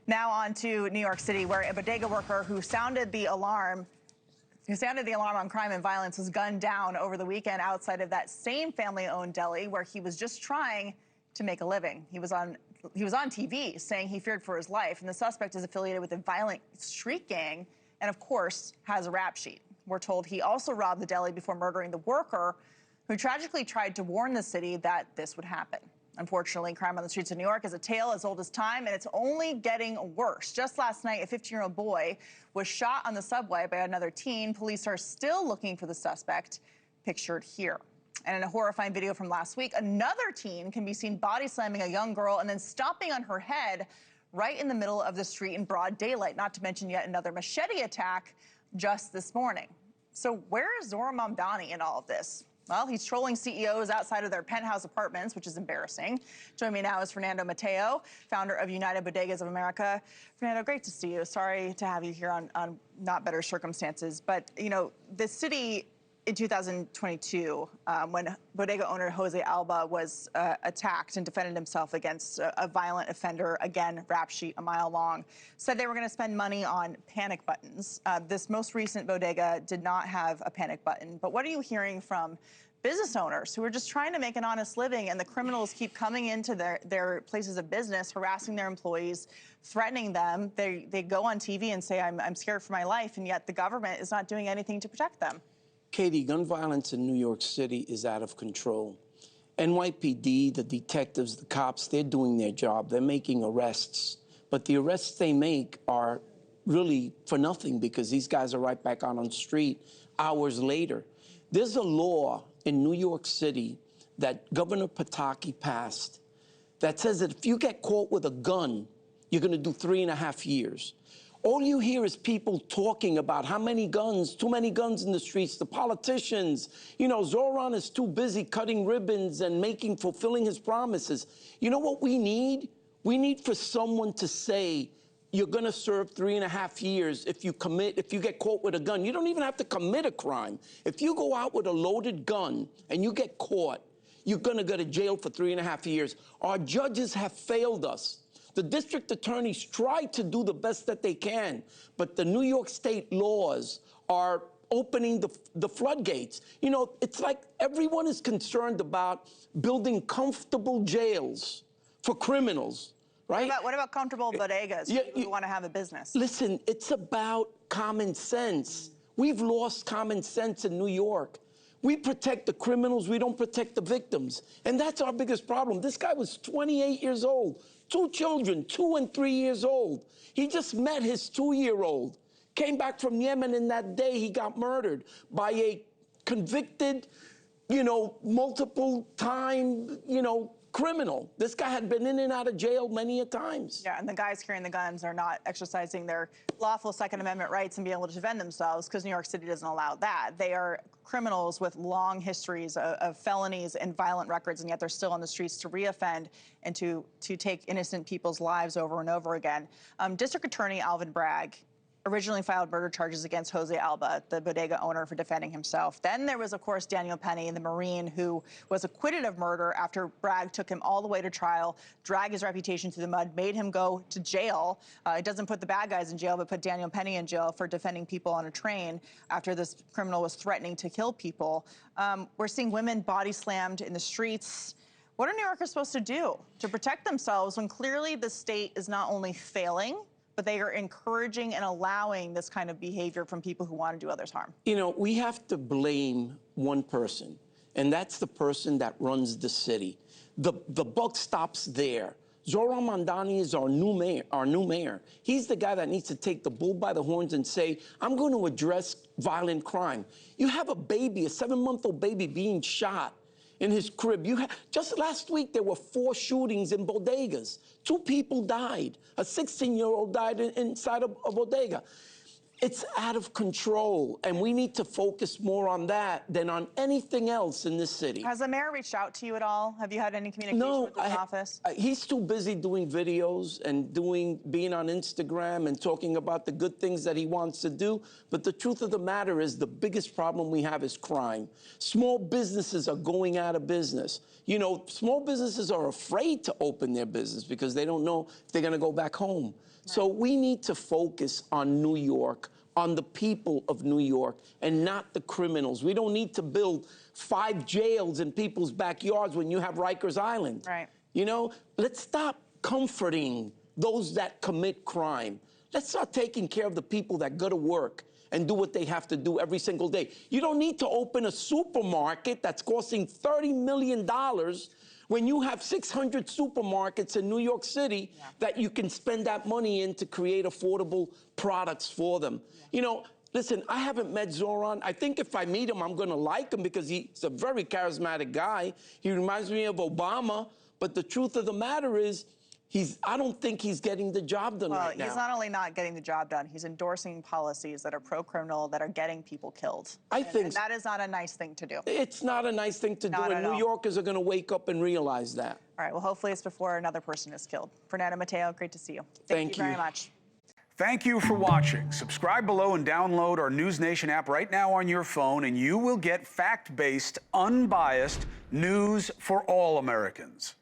Now on to New York City, where a bodega worker who sounded the alarm on crime and violence was gunned down over the weekend outside of that same family-owned deli where he was just trying to make a living. He was on TV saying he feared for his life, and the suspect is affiliated with a violent street gang and, of course, has a rap sheet. We're told he also robbed the deli before murdering the worker, who tragically tried to warn the city that this would happen. Unfortunately, crime on the streets of New York is a tale as old as time, and it's only getting worse. Just last night, a 15-year-old boy was shot on the subway by another teen. Police are still looking for the suspect, pictured here. And in a horrifying video from last week, another teen can be seen body slamming a young girl and then stomping on her head right in the middle of the street in broad daylight, not to mention yet another machete attack just this morning. So where is Zohran Mamdani in all of this? Well, he's trolling CEOs outside of their penthouse apartments, which is embarrassing. Joining me now is Fernando Mateo, founder of United Bodegas of America. Fernando, great to see you. Sorry to have you here on not better circumstances. But, you know, the city in 2022, when bodega owner Jose Alba was attacked and defended himself against a violent offender, again, rap sheet a mile long, said they were going to spend money on panic buttons. This most recent bodega did not have a panic button. But what are you hearing from business owners who are just trying to make an honest living, and the criminals keep coming into their places of business, harassing their employees, threatening them? They go on TV and say, I'm scared for my life, and yet the government is not doing anything to protect them. Katie, gun violence in New York City is out of control. NYPD, the detectives, the cops, they're doing their job. They're making arrests. But the arrests they make are really for nothing, because these guys are right back out on the street hours later. There's a law in New York City that Governor Pataki passed that says that if you get caught with a gun, you're going to do 3.5 years. All you hear is people talking about how many guns, too many guns in the streets, the politicians. You know, Zohran is too busy cutting ribbons and fulfilling his promises. You know what we need? We need for someone to say, you're going to serve 3.5 years if you get caught with a gun. You don't even have to commit a crime. If you go out with a loaded gun and you get caught, you're going to go to jail for 3.5 years. Our judges have failed us. The district attorneys try to do the best that they can, but the New York State laws are opening the floodgates. You know, it's like everyone is concerned about building comfortable jails for criminals, right? What about comfortable bodegas who want to have a business? Listen, it's about common sense. We've lost common sense in New York. We protect the criminals, we don't protect the victims. And that's our biggest problem. This guy was 28 years old, 2 children, 2 and 3 years old. He just met his 2-year-old. Came back from Yemen, and that day he got murdered by a convicted, multiple time, criminal. This guy had been in and out of jail many a times. Yeah, and the guys carrying the guns are not exercising their lawful Second Amendment rights and being able to defend themselves, because New York City doesn't allow that. They are criminals with long histories of felonies and violent records, and yet they're still on the streets to reoffend and to take innocent people's lives over and over again. District Attorney Alvin Bragg originally filed murder charges against Jose Alba, the bodega owner, for defending himself. Then there was, of course, Daniel Penny, the Marine, who was acquitted of murder after Bragg took him all the way to trial, dragged his reputation through the mud, made him go to jail. It doesn't put the bad guys in jail, but put Daniel Penny in jail for defending people on a train after this criminal was threatening to kill people. We're seeing women body slammed in the streets. What are New Yorkers supposed to do to protect themselves when clearly the state is not only failing, but they are encouraging and allowing this kind of behavior from people who want to do others harm? You know, we have to blame one person, and that's the person that runs the city. The buck stops there. Zohran Mamdani is our new mayor. He's the guy that needs to take the bull by the horns and say, I'm going to address violent crime. You have a baby, a 7-month-old baby being shot in his crib. Just last week, there were 4 shootings in bodegas. 2 people died. A 16-year-old died inside a bodega. It's out of control, and we need to focus more on that than on anything else in this city. Has the mayor reached out to you at all? Have you had any communication with his office? He's too busy doing videos and being on Instagram and talking about the good things that he wants to do. But the truth of the matter is the biggest problem we have is crime. Small businesses are going out of business. You know, small businesses are afraid to open their business because they don't know if they're going to go back home. So we need to focus on New York, on the people of New York, and not the criminals. We don't need to build 5 jails in people's backyards when you have Rikers Island. Right. You know, let's stop comforting those that commit crime. Let's start taking care of the people that go to work and do what they have to do every single day. You don't need to open a supermarket that's costing $30 million when you have 600 supermarkets in New York City that you can spend that money in to create affordable products for them. You know, listen, I haven't met Zohran. I think if I meet him, I'm going to like him because he's a very charismatic guy. He reminds me of Obama. But the truth of the matter is, I don't think he's getting the job done right now. He's not only not getting the job done, he's endorsing policies that are pro-criminal, that are getting people killed. And that is not a nice thing to do. It's not a nice thing to do, and New Yorkers are going to wake up and realize that. All right, well, hopefully it's before another person is killed. Fernando Mateo, great to see you. Thank you very much. Thank you for watching. Subscribe below and download our NewsNation app right now on your phone, and you will get fact-based, unbiased news for all Americans.